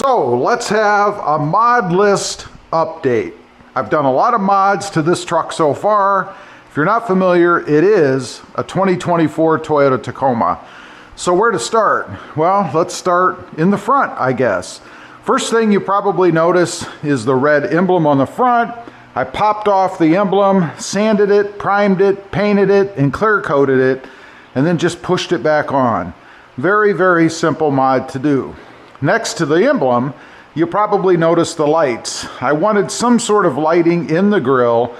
So let's have a mod list update. I've done a lot of mods to this truck so far. If you're not familiar, it is a 2024 Toyota Tacoma. So where to start? Well, let's start in the front, I guess. First thing you probably notice is the red emblem on the front. I popped off the emblem, sanded it, primed it, painted it, and clear coated it, and then just pushed it back on. Very, very simple mod to do. Next to the emblem, you probably noticed the lights. I wanted some sort of lighting in the grille.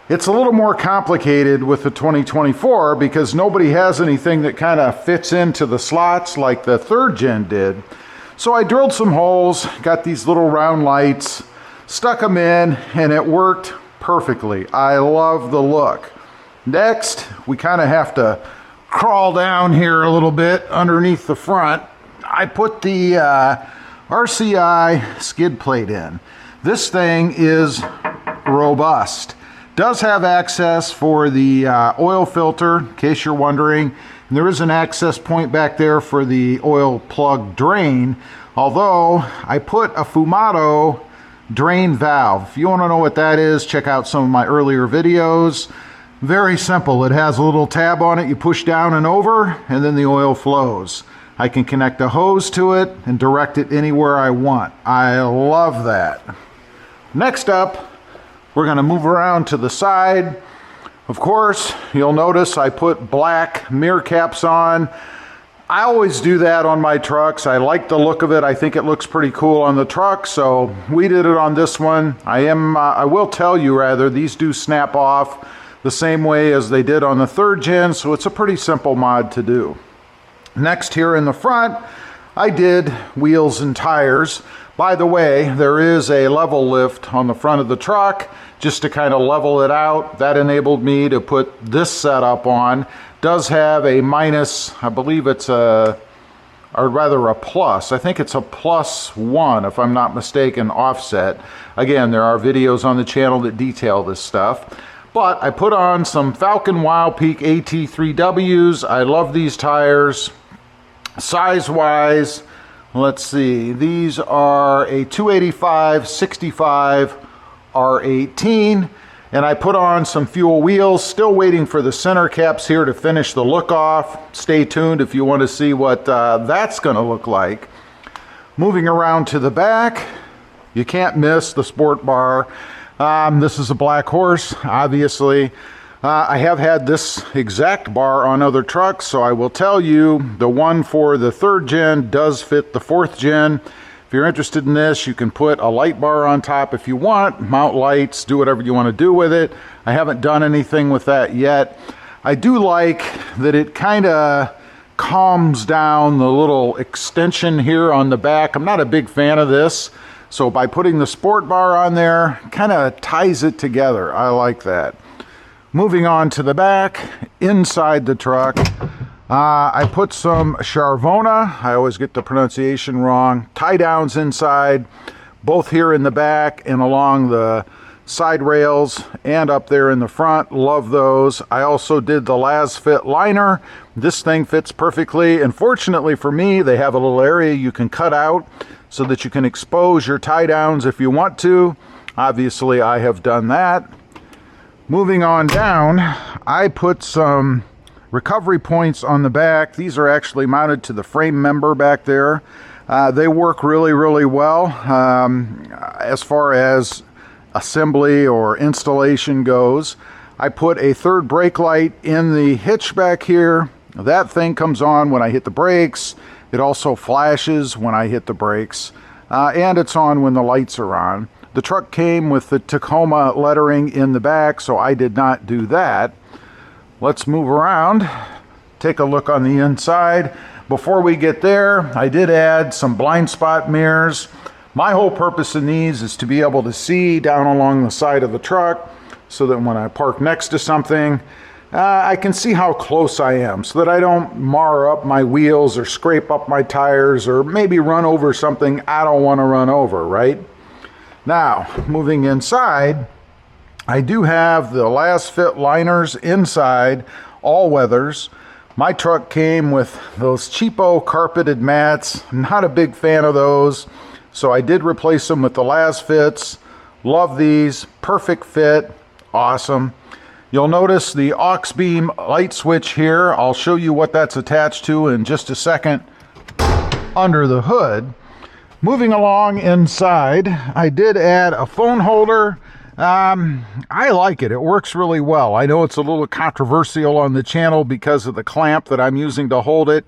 It's a little more complicated with the 2024 because nobody has anything that kind of fits into the slots like the third gen did. So I drilled some holes, got these little round lights, stuck them in, and it worked perfectly. I love the look. Next, we kind of have to crawl down here a little bit underneath the front. I put the RCI skid plate in. This thing is robust. Does have access for the oil filter, in case you're wondering. And there is an access point back there for the oil plug drain, although I put a Fumoto drain valve. If you want to know what that is, check out some of my earlier videos. Very simple. It has a little tab on it. You push down and over, and then the oil flows. I can connect a hose to it and direct it anywhere I want. I love that. Next up, we're going to move around to the side. Of course, you'll notice I put black mirror caps on. I always do that on my trucks. I like the look of it. I think it looks pretty cool on the truck, so we did it on this one. I will tell you rather, these do snap off the same way as they did on the third gen, so it's a pretty simple mod to do. Next, here in the front, I did wheels and tires. By the way, there is a level lift on the front of the truck just to kind of level it out. That enabled me to put this setup on. Does have a minus, I believe it's a, or rather a plus. I think it's a +1 if I'm not mistaken, offset. Again, there are videos on the channel that detail this stuff. But I put on some Falcon Wild Peak AT3Ws. I love these tires. Size-wise, let's see, these are a 285/65 R18, and I put on some fuel wheels. Still waiting for the center caps here to finish the look off. Stay tuned if you want to see what that's going to look like. Moving around to the back, you can't miss the sport bar. This is a Black Horse, obviously. I have had this exact bar on other trucks, so I will tell you the one for the third gen does fit the fourth gen. If you're interested in this, you can put a light bar on top if you want, mount lights, do whatever you want to do with it. I haven't done anything with that yet. I do like that it kind of calms down the little extension here on the back. I'm not a big fan of this, so by putting the sport bar on there, kind of ties it together. I like that. Moving on to the back, inside the truck, I put some Charvona, I always get the pronunciation wrong, tie downs inside, both here in the back and along the side rails and up there in the front. Love those. I also did the LasFit liner. This thing fits perfectly. Unfortunately for me, they have a little area you can cut out so that you can expose your tie downs if you want to. Obviously, I have done that. Moving on down, I put some recovery points on the back. These are actually mounted to the frame member back there. They work really, really well as far as assembly or installation goes. I put a third brake light in the hitch back here. That thing comes on when I hit the brakes. It also flashes when I hit the brakes, and it's on when the lights are on. The truck came with the Tacoma lettering in the back, so I did not do that. Let's move around, take a look on the inside. Before we get there, I did add some blind spot mirrors. My whole purpose in these is to be able to see down along the side of the truck so that when I park next to something, I can see how close I am so that I don't mar up my wheels or scrape up my tires or maybe run over something I don't want to run over, right? Now, moving inside, I do have the LasFit liners inside, all weathers. My truck came with those cheapo carpeted mats. I'm not a big fan of those. So I did replace them with the las fits. Love these, perfect fit, awesome. You'll notice the aux beam light switch here. I'll show you what that's attached to in just a second under the hood. Moving along inside, I did add a phone holder. I like it. It works really well. I know it's a little controversial on the channel because of the clamp that I'm using to hold it,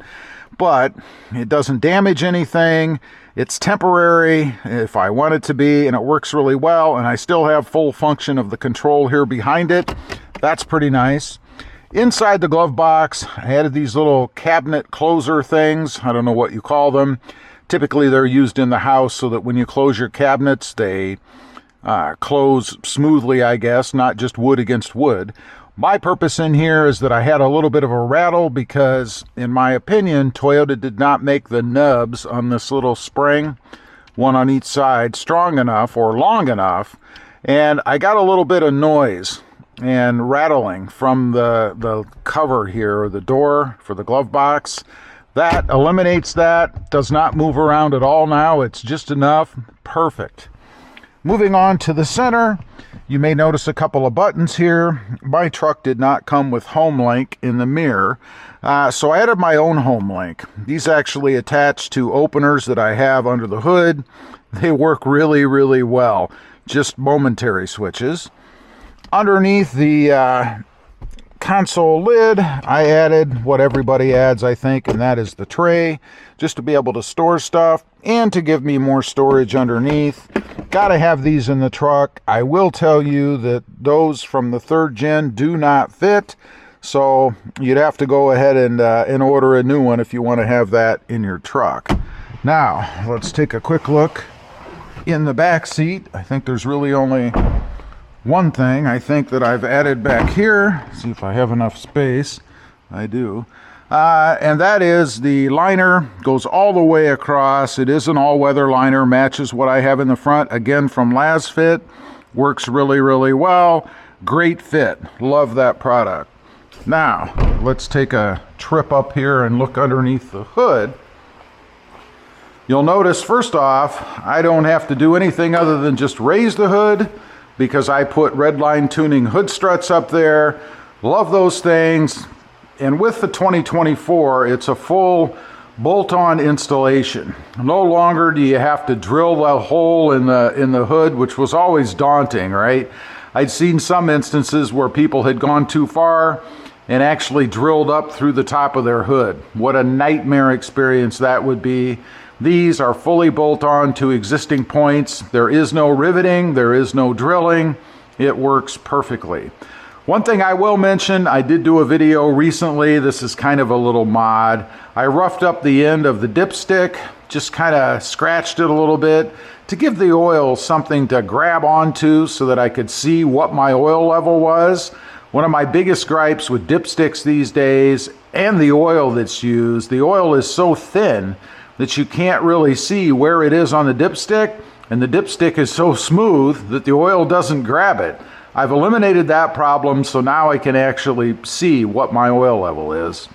but it doesn't damage anything. It's temporary if I want it to be, and it works really well, and I still have full function of the control here behind it. That's pretty nice. Inside the glove box, I added these little cabinet closer things. I don't know what you call them. Typically, they're used in the house so that when you close your cabinets, they close smoothly, I guess, not just wood against wood. My purpose in here is that I had a little bit of a rattle because, in my opinion, Toyota did not make the nubs on this little spring, one on each side, strong enough or long enough, and I got a little bit of noise and rattling from the cover here, or the door for the glove box. That eliminates that. Does not move around at all now. It's just enough. Perfect. Moving on to the center, you may notice a couple of buttons here. My truck did not come with home link in the mirror, so I added my own home link. These actually attach to openers that I have under the hood. They work really, really well. Just momentary switches. Underneath the console lid, I added what everybody adds, I think, and that is the tray, just to be able to store stuff and to give me more storage underneath. Gotta have these in the truck. I will tell you that those from the 3rd gen do not fit, so you'd have to go ahead and order a new one if you want to have that in your truck. Now, let's take a quick look in the back seat. I think there's really only one thing I think that I've added back here. See if I have enough space. I do. And that is the liner goes all the way across. It is an all-weather liner, matches what I have in the front. Again, from LasFit. Works really, really well. Great fit. Love that product. Now, let's take a trip up here and look underneath the hood. You'll notice, first off, I don't have to do anything other than just raise the hood, because I put Redline tuning hood struts up there. Love those things. And with the 2024, it's a full bolt-on installation. No longer do you have to drill the hole in the hood, which was always daunting, right? I'd seen some instances where people had gone too far and actually drilled up through the top of their hood. What a nightmare experience that would be. These are fully bolt-on to existing points. There is no riveting, there is no drilling. It works perfectly. One thing I will mention, I did do a video recently. This is kind of a little mod. I roughed up the end of the dipstick, just kind of scratched it a little bit to give the oil something to grab onto so that I could see what my oil level was. One of my biggest gripes with dipsticks these days, and the oil that's used, the oil is so thin that you can't really see where it is on the dipstick, and the dipstick is so smooth that the oil doesn't grab it. I've eliminated that problem, so now I can actually see what my oil level is.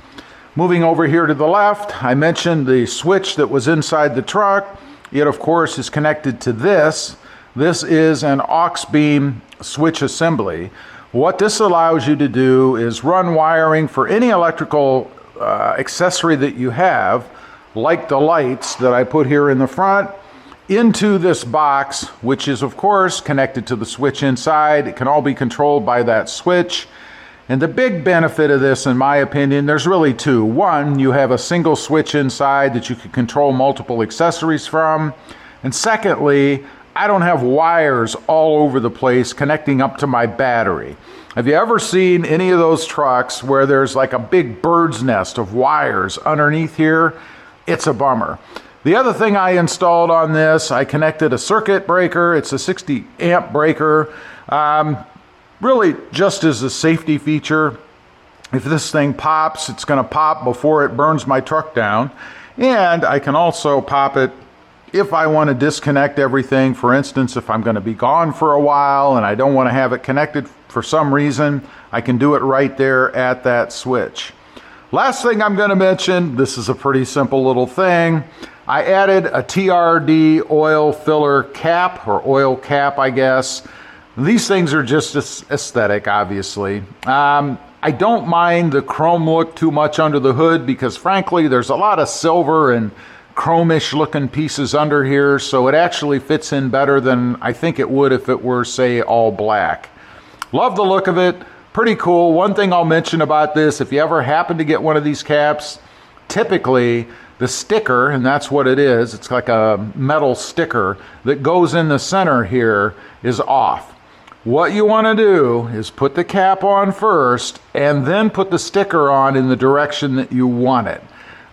Moving over here to the left, I mentioned the switch that was inside the truck. It, of course, is connected to this. This is an aux beam switch assembly. What this allows you to do is run wiring for any electrical accessory that you have, like the lights that I put here in the front, into this box, which is of course connected to the switch inside. It can all be controlled by that switch. And the big benefit of this, in my opinion, there's really two. One, you have a single switch inside that you can control multiple accessories from. And secondly, I don't have wires all over the place connecting up to my battery. Have you ever seen any of those trucks where there's like a big bird's nest of wires underneath here? It's a bummer. The other thing I installed on this, I connected a circuit breaker. It's a 60 amp breaker, really just as a safety feature. If this thing pops, it's going to pop before it burns my truck down. And I can also pop it if I want to disconnect everything. For instance, if I'm going to be gone for a while and I don't want to have it connected for some reason, I can do it right there at that switch. Last thing I'm going to mention, this is a pretty simple little thing. I added a TRD oil filler cap, or oil cap, I guess. These things are just aesthetic, obviously. I don't mind the chrome look too much under the hood because frankly there's a lot of silver and chromish looking pieces under here, so it actually fits in better than I think it would if it were, say, all black. Love the look of it, pretty cool. One thing I'll mention about this, if you ever happen to get one of these caps, typically the sticker, and that's what it is, it's like a metal sticker that goes in the center here, is off. What you want to do is put the cap on first and then put the sticker on in the direction that you want it.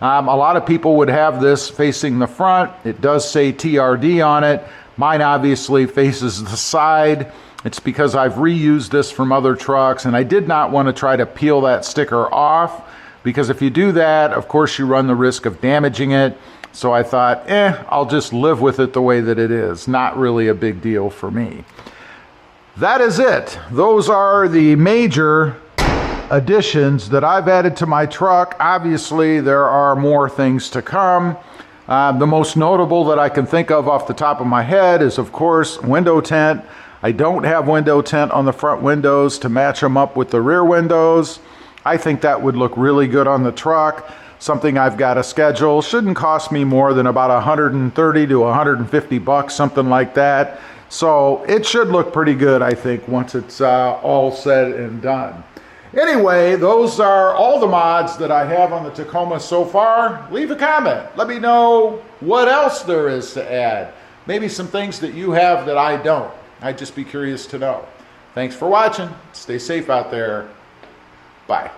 A lot of people would have this facing the front. It does say TRD on it. Mine obviously faces the side. It's because I've reused this from other trucks, and I did not want to try to peel that sticker off, because if you do that, of course you run the risk of damaging it. So I thought, I'll just live with it the way that it is. Not really a big deal for me. That is it. Those are the major additions that I've added to my truck. Obviously, there are more things to come. The most notable that I can think of off the top of my head is, of course, window tint. I don't have window tint on the front windows to match them up with the rear windows. I think that would look really good on the truck. Something I've got to schedule. Shouldn't cost me more than about 130 to 150 bucks, something like that. So it should look pretty good, I think, once it's all said and done. Anyway, those are all the mods that I have on the Tacoma so far. Leave a comment. Let me know what else there is to add. Maybe some things that you have that I don't. I'd just be curious to know. Thanks for watching. Stay safe out there. Bye.